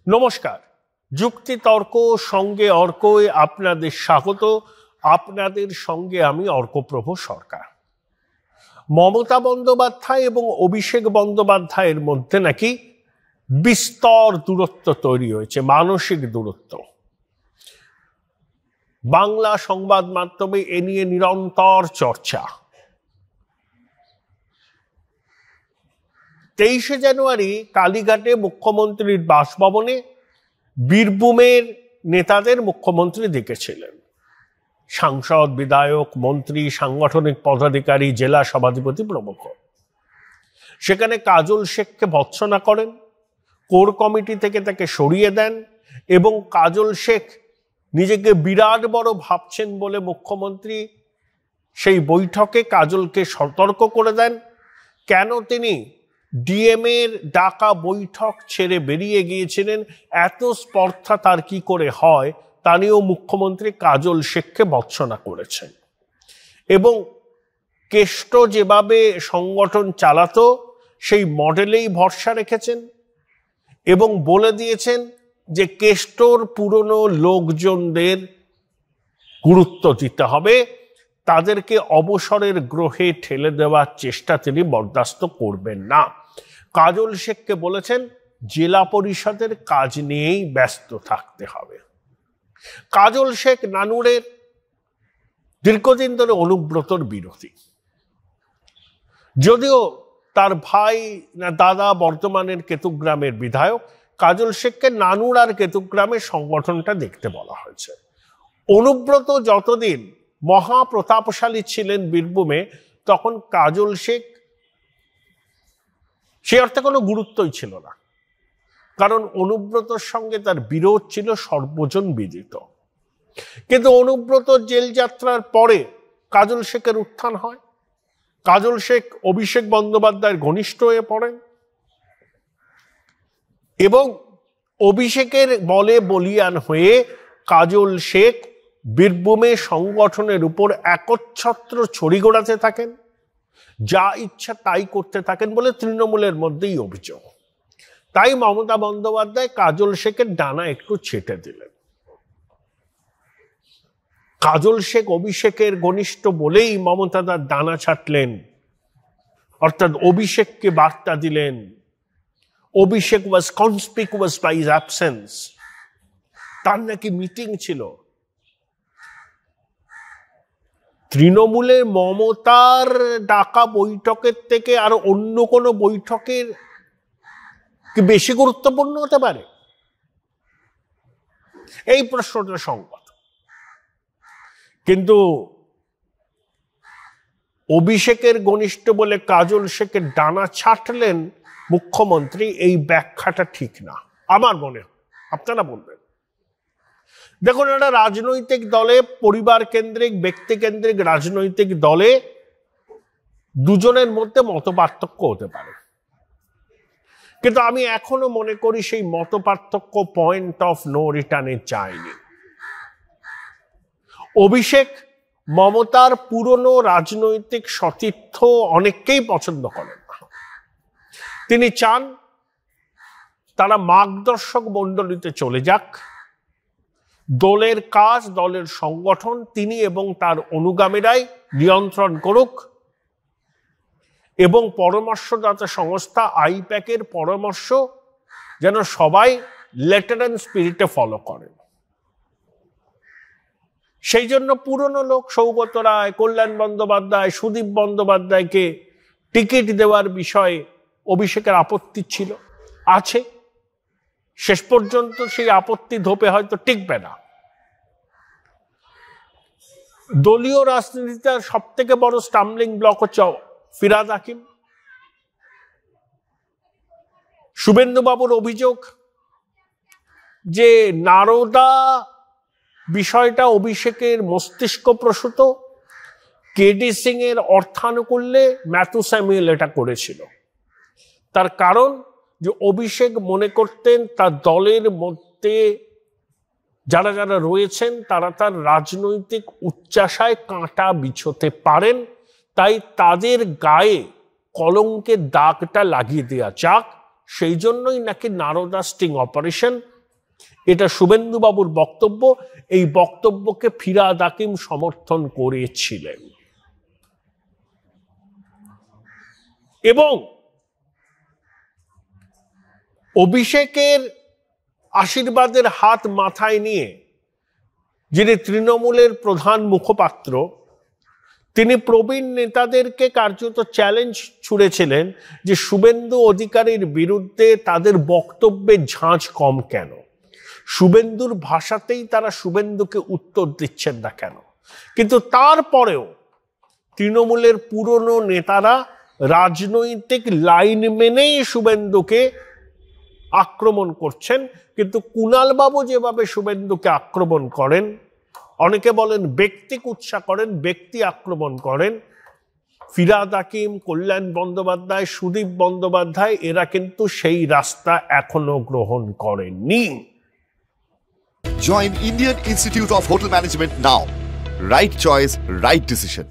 নমস্কার, যুক্তিতর্ক সঙ্গে অর্কয় আপনাদের স্বাগত। আপনাদের সঙ্গে আমি অর্কপ্রভ সরকার। মমতা বন্দ্যোপাধ্যায় এবং অভিষেক বন্দ্যোপাধ্যায়ের মধ্যে নাকি বিস্তর দূরত্ব তৈরি হয়েছে, মানসিক দূরত্ব। বাংলা সংবাদ মাধ্যমে এ নিয়ে নিরন্তর চর্চা। 23শে জানুয়ারি কালীঘাটে মুখ্যমন্ত্রীর বাসভবনে বীরভূমের নেতাদের মুখ্যমন্ত্রী ডেকেছিলেন। সাংসদ, বিধায়ক, মন্ত্রী, সাংগঠনিক পদাধিকারী, জেলা সভাধিপতি প্রমুখ। সেখানে কাজল শেখকে ভর্ৎসনা করেন, কোর কমিটি থেকে তাকে সরিয়ে দেন এবং কাজল শেখ নিজেকে বিরাট বড় ভাবছেন বলে মুখ্যমন্ত্রী সেই বৈঠকে কাজলকে সতর্ক করে দেন। কেন তিনি ডিএম এর ডাকা বৈঠক ছেড়ে বেরিয়ে গিয়েছিলেন, এত স্পর্ধা তার কি করে হয়, তা নিয়েও মুখ্যমন্ত্রী কাজল শেখকে ভর্ৎসনা করেছেন এবং কেষ্ট যেভাবে সংগঠন চালাতো সেই মডেলেই ভরসা রেখেছেন এবং বলে দিয়েছেন যে কেষ্টর পুরনো লোকজনদের গুরুত্ব দিতে হবে, তাদেরকে অবসরের গ্রহে ঠেলে দেওয়ার চেষ্টা তিনি বরদাস্ত করবেন না। কাজল শেখকে বলেছেন জেলা পরিষদের কাজ নিয়েই ব্যস্ত থাকতে হবে। কাজল শেখ নানুরের দীর্ঘদিন ধরে অনুব্রতর বিরোধী, যদিও তার ভাই না দাদা বর্তমানের কেতুগ্রামের বিধায়ক। কাজল শেখকে নানুর আর কেতুগ্রামের সংগঠনটা দেখতে বলা হয়েছে। অনুব্রত যতদিন মহাপ্রতাপশালী ছিলেন বীরভূমে, তখন কাজল শেখ সে অর্থে কোনো গুরুত্বই ছিল না, কারণ অনুব্রতর সঙ্গে তার বিরোধ ছিল সর্বজন বিদিত। কিন্তু অনুব্রত জেল যাত্রার পরে কাজল শেখের উত্থান হয়। কাজল শেখ অভিষেক বন্দ্যোপাধ্যায়ের ঘনিষ্ঠ হয়ে পড়েন এবং অভিষেকের বলে বলিয়ান হয়ে কাজল শেখ বীরভূমে সংগঠনের উপর একচ্ছত্র ছড়ি ঘোরাতে থাকেন, যা ইচ্ছা তাই করতে থাকেন বলে তৃণমূলের মধ্যেই অভিযোগ। তাই মমতা বন্দ্যোপাধ্যায় কাজল শেখের ডানা একটু ছেটে দিলেন। কাজল শেখ অভিষেকের ঘনিষ্ঠ বলেই মমতা তার ডানা ছাটলেন, অর্থাৎ অভিষেককে বার্তা দিলেন অভিষেক ওয়াজ কনসপিকুয়াস বাই হিজ অ্যাবসেন্স। তার নাকি মিটিং ছিল। তৃণমূলের মমতার ডাকা বৈঠকের থেকে আর অন্য কোনো বৈঠকের কি বেশি গুরুত্বপূর্ণ হতে পারে? এই প্রশ্নটা সংবাদ। কিন্তু অভিষেকের ঘনিষ্ঠ বলে কাজল শেখের ডানা ছাটলেন মুখ্যমন্ত্রী, এই ব্যাখ্যাটা ঠিক না আমার মনে হয়। আপনারা বলবেন। দেখুন, একটা রাজনৈতিক দলে, পরিবার কেন্দ্রিক, ব্যক্তি কেন্দ্রিক রাজনৈতিক দলে দুজনের মধ্যে মত পার্থক্য হতে পারে, কিন্তু আমি এখনো মনে করি সেই মত পার্থক্য পয়েন্ট অফ নো রিটার্নে যায়নি। অভিষেক মমতার পুরনো রাজনৈতিক সতীর্থ অনেককেই পছন্দ করেন না। তিনি চান তারা মার্গদর্শক মণ্ডলীতে চলে যাক, দলের কাজ, দলের সংগঠন তিনি এবং তার অনুগামীরাই নিয়ন্ত্রণ করুক এবং পরামর্শদাতা সংস্থা আইপ্যাকের পরামর্শ যেন সবাই লেটারেন স্পিরিটে ফলো করেন। সেই জন্য পুরনো লোক সৌগত রায়, কল্যাণ বন্দ্যোপাধ্যায়, সুদীপ বন্দ্যোপাধ্যায়কে টিকিট দেওয়ার বিষয়ে অভিষেকের আপত্তি ছিল, আছে। শেষ পর্যন্ত সেই আপত্তি ধোপে হয়তো টিকবে না। দলীয় রাজনীতিতে সব থেকে বড় স্টাম্বলিং ব্লক হচ্ছে ফিরহাদ হাকিম। শুভেন্দুবাবুর অভিযোগ যে নারদা বিষয়টা অভিষেকের মস্তিষ্ক প্রসূত, কেডি সিং এর অর্থানুকূল্যে ম্যাথু স্যামুয়েল এটা করেছিল। তার কারণ যে অভিষেক মনে করতেন তার দলের মধ্যে যারা যারা রয়েছেন তারা তার রাজনৈতিক উচ্চাশায় কাঁটা বিছোতে পারেন, তাই তাদের গায়ে কলঙ্কের দাগটা লাগিয়ে দেওয়া যাক, সেই জন্যই নাকি নারদা স্টিং অপারেশন এটা শুভেন্দুবাবুর বক্তব্য। এই বক্তব্যকে ফিরহাদ হাকিম সমর্থন করেছিলেন এবং অভিষেকের আশীর্বাদের হাত মাথায় নিয়ে যিনি তৃণমূলের প্রধান মুখপাত্র, তিনি প্রবীণ নেতাদেরকে কার্যত চ্যালেঞ্জ ছুড়েছিলেন যে শুভেন্দু অধিকারীর বিরুদ্ধে তাদের বক্তব্যের ঝাঁঝ কম কেন, শুভেন্দুর ভাষাতেই তারা শুভেন্দুকে উত্তর দিচ্ছেন না কেন। কিন্তু তারপরেও তৃণমূলের পুরনো নেতারা রাজনৈতিক লাইন মেনেই শুভেন্দুকে আক্রমণ করছেন। কিন্তু কুণালবাবু যেভাবে শুভেন্দুকে আক্রমণ করেন, অনেকে বলেন ব্যক্তি কুৎসা করেন, ব্যক্তি আক্রমণ করেন, ফিরহাদ হাকিম, কল্যাণ বন্দ্যোপাধ্যায়, সুদীপ বন্দ্যোপাধ্যায় এরা কিন্তু সেই রাস্তা এখনো গ্রহণ করেননি। Join Indian Institute of Hotel Management now. Right choice, right decision.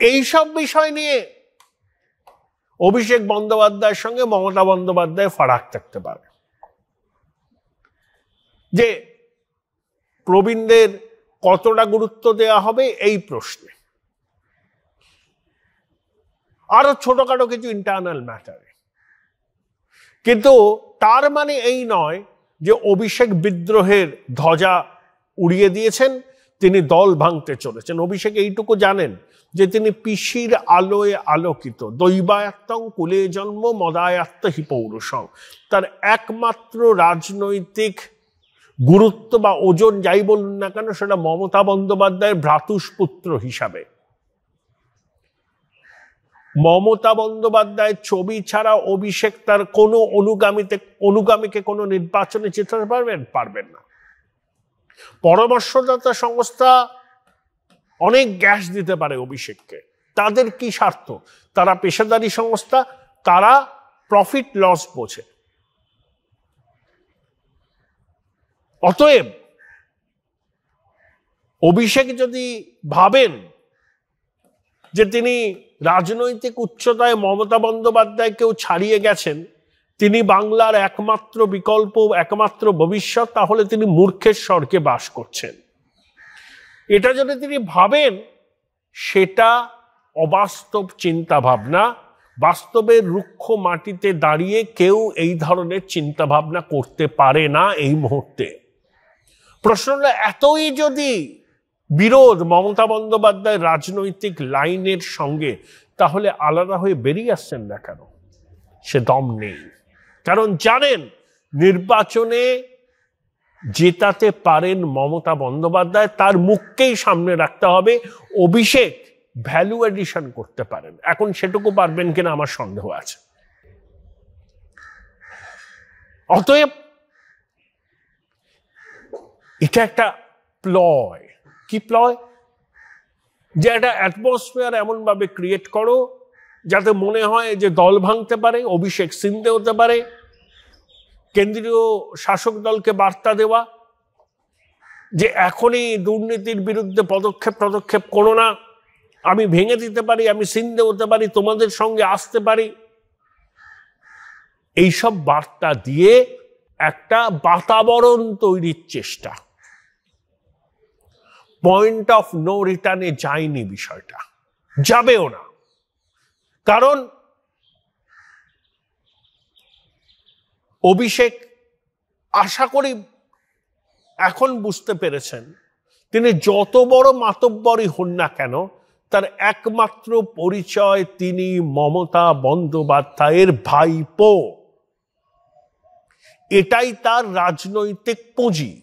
এই সব বিষয় নিয়ে অভিষেক বন্দ্যোপাধ্যায়ের সঙ্গে মমতা বন্দ্যোপাধ্যায় ফারাক থাকতে পারে, যে প্রবীণদের কতটা গুরুত্ব দেওয়া হবে এই প্রশ্নে, আরো ছোটখাটো কিছু ইন্টারনাল ম্যাটারে। কিন্তু তার মানে এই নয় যে অভিষেক বিদ্রোহের ধ্বজা উড়িয়ে দিয়েছেন, তিনি দল ভাঙতে চলেছেন। অভিষেক এইটুকু জানেন যে তিনি পিসির আলোয় আলোকিত, দৈবায়াত্তং কুলে জন্ম মদায়াত্ত হি পৌরুষং। তার একমাত্র রাজনৈতিক গুরুত্ব বা ওজন যাই বলুন না কেন, সেটা মমতা বন্দ্যোপাধ্যায়ের ভ্রাতুষ্পুত্র হিসাবে। মমতা বন্দ্যোপাধ্যায়ের ছবি ছাড়া অভিষেক তার কোনো অনুগামীকে কোনো নির্বাচনে যেতে পারবেন না। পরামর্শদাতা সংস্থা অনেক গ্যাস দিতে পারে অভিষেককে, তাদের কি স্বার্থ? তারা পেশাদারি সংস্থা, তারা প্রফিট লস বোঝে। অতএব অভিষেক যদি ভাবেন যে তিনি রাজনৈতিক উচ্চতায় মমতা বন্দ্যোপাধ্যায়কেও ছাড়িয়ে গেছেন, তিনি বাংলার একমাত্র বিকল্প, একমাত্র ভবিষ্যৎ, তাহলে তিনি মূর্খের স্বর্গে বাস করছেন। এটা যদি তিনি ভাবেন, সেটা অবাস্তব চিন্তা ভাবনা। বাস্তবের রুক্ষ মাটিতে দাঁড়িয়ে কেউ এই ধরনের চিন্তা ভাবনা করতে পারে না এই মুহূর্তে। প্রশ্নটা এতই যদি বিরোধ মমতা বন্দ্যোপাধ্যায়ের রাজনৈতিক লাইনের সঙ্গে, তাহলে আলাদা হয়ে বেরিয়ে আসছেন না কেন? সে দম নেই। কারণ জানেন নির্বাচনে জেতাতে পারেন মমতা বন্দ্যোপাধ্যায়, তার মুখকেই সামনে রাখতে হবে। অভিষেক ভ্যালু এডিশন করতে পারেন, এখন সেটুকু পারবেন কিনা আমার সন্দেহ আছে। অতএব এটা একটা প্লয়। কি প্লয়? যে একটা অ্যাটমসফিয়ার এমন ভাবে ক্রিয়েট করো যাতে মনে হয় যে দল ভাঙতে পারে, অভিষেক সিন্ধে হতে পারে, কেন্দ্রীয় শাসক দলকে বার্তা দেওয়া যে এখনই দুর্নীতির বিরুদ্ধে পদক্ষেপ করো না, আমি ভেঙে দিতে পারি, আমি সিন্ধে হতে পারি, তোমাদের সঙ্গে আসতে পারি। এইসব বার্তা দিয়ে একটা বাতাবরণ তৈরির চেষ্টা। পয়েন্ট অফ নো রিটার্নে যায়নি বিষয়টা, যাবেও না। কারণ অভিষেক আশা করি এখন বুঝতে পেরেছেন, তিনি যত বড় মাতব্বরই হন না কেন, তার একমাত্র পরিচয় তিনি মমতা বন্দ্যোপাধ্যায়ের ভাইপো। এটাই তার রাজনৈতিক পুঁজি।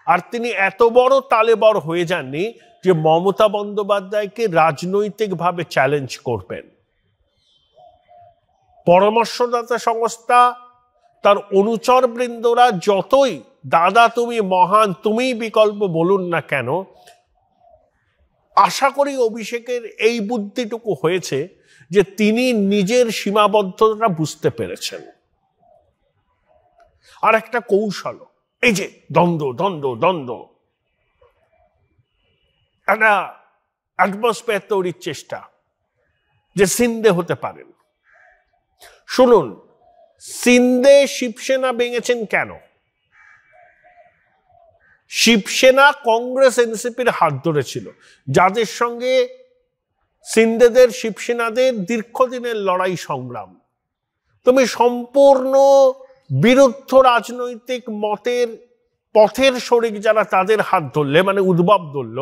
আর তিনি এত বড় তালেবর হয়ে যাননি যে মমতা বন্দ্যোপাধ্যায়কে রাজনৈতিকভাবে চ্যালেঞ্জ করবেন। পরামর্শদাতা সংস্থা, তার অনুচর বৃন্দরা যতই দাদা তুমি মহান, তুমি বিকল্প বলুন না কেন, আশা করি অভিষেকের এই বুদ্ধিটুকু হয়েছে যে তিনি নিজের সীমাবদ্ধতা বুঝতে পেরেছেন। আর একটা কৌশল, এই যে দ্বন্দ্ব দ্বন্দ্ব দ্বন্দ্ব, একটা অ্যাটমসফিয়ার তৈরির চেষ্টা যে সিন্ধে হতে পারেন। শুনুন, সিন্ধে শিবসেনা ভেঙেছেন কেন? শিবসেনা কংগ্রেস এনসিপির হাত ধরেছিল, যাদের সঙ্গে সিন্ধেদের শিবসেনাদের দীর্ঘদিনের লড়াই সংগ্রাম। তুমি সম্পূর্ণ বিরুদ্ধ রাজনৈতিক মতের পথের শরিক যারা, তাদের হাত ধরলে, মানে উদ্ভব ধরল,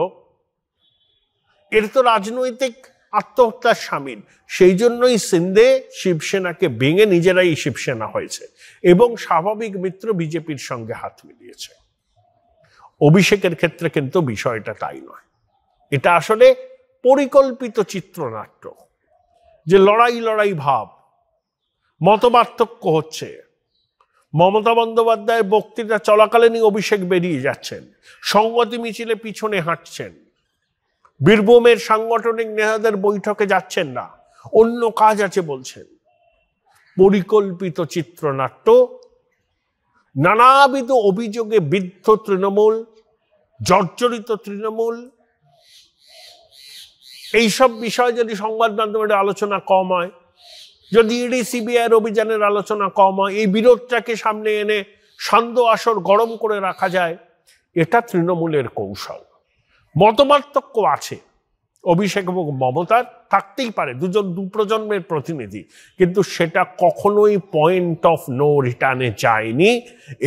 এর তো রাজনৈতিক আত্মহত্যার সামিল। সেই জন্যই সিন্ধে শিবসেনাকে ভেঙে নিজেরাই শিবসেনা হয়েছে এবং স্বাভাবিক মিত্র বিজেপির সঙ্গে হাত মিলিয়েছে। অভিষেকের ক্ষেত্রে কিন্তু বিষয়টা তাই নয়। এটা আসলে পরিকল্পিত চিত্রনাট্য, যে লড়াই লড়াই ভাব, মতপার্থক্য হচ্ছে। মমতা বন্দ্যোপাধ্যায়ের বক্তৃতা চলাকালীনই অভিষেক বেরিয়ে যাচ্ছেন, সংগতি মিছিলে পিছনে হাঁটছেন, বীরভূমের সাংগঠনিক নেতাদের বৈঠকে যাচ্ছেন না, অন্য কাজ আছে বলছেন। পরিকল্পিত চিত্রনাট্য, নানাবিধ অভিযোগে বিদ্ধ তৃণমূল, জর্জরিত তৃণমূল। এইসব বিষয় যদি সংবাদ মাধ্যমের আলোচনা কম হয়, যদি ইডি সিবিআইয়ের অভিযানের আলোচনা কম হয়, এই বিরোধটাকে সামনে এনে সান্ধ্য আসর গরম করে রাখা যায়, এটা তৃণমূলের কৌশল। মতপার্থক্য আছে, অভিষেক এবং মমতার থাকতেই পারে, দুজন দু প্রজন্মের প্রতিনিধি, কিন্তু সেটা কখনোই পয়েন্ট অফ নো রিটার্নে যায়নি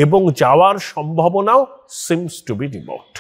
এবং যাওয়ার সম্ভাবনাও সিমস টু বি রিমোট।